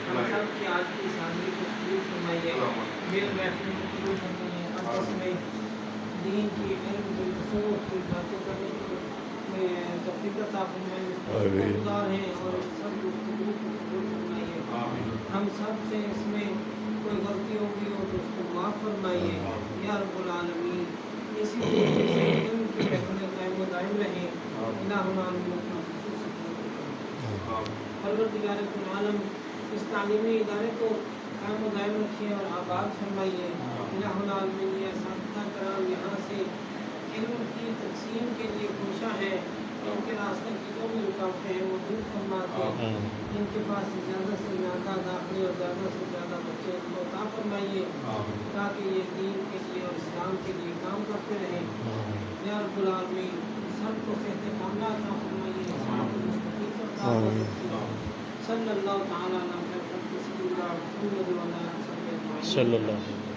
ہم سب کی آج کی شادی کو قبول فرمائیے، میل بیٹھنے کو قبول فرمائیے، آپس میں دین کی علم کی تصوف کی باتیں کرنے کی توفیق عطا فرمائیے، گزار ہیں اور سب گفتگو کو قبول فرمائیے، ہم سب سے اس میں کوئی غلطی ہوگی ہو تو اس کو معاف فرمائیے یا رب العالمین، اسی طریقے سے علم کے محفلیں قائم و دائم رہیں، الہ العالمین اپنا خصوصی پروردگار عالم اس تعلیمی ادارے کو قائم و دائم رکھیے اور آباد فرمائیے، الہ العالمین یہ اساتذہ کرام یہاں سے علم کی تقسیم کے لیے کوشاں ہیں، ان کے راستے کی جو بھی رکاوٹیں ہیں وہ دور فرما کے ان کے پاس زیادہ سے زیادہ داخلے اور زیادہ سے زیادہ بچے ان کو عطا فرمائیے تاکہ یہ دین کے لیے اور اسلام کے لیے کام کرتے رہیں یا رب العالمین، سب کو صحت کاملہ عطا فرمائیے، صراط المستقیم پر عطا فرمائیے، صلی اللہ تعالیٰ علیہ وسلم صلی اللہ علیہ وسلم.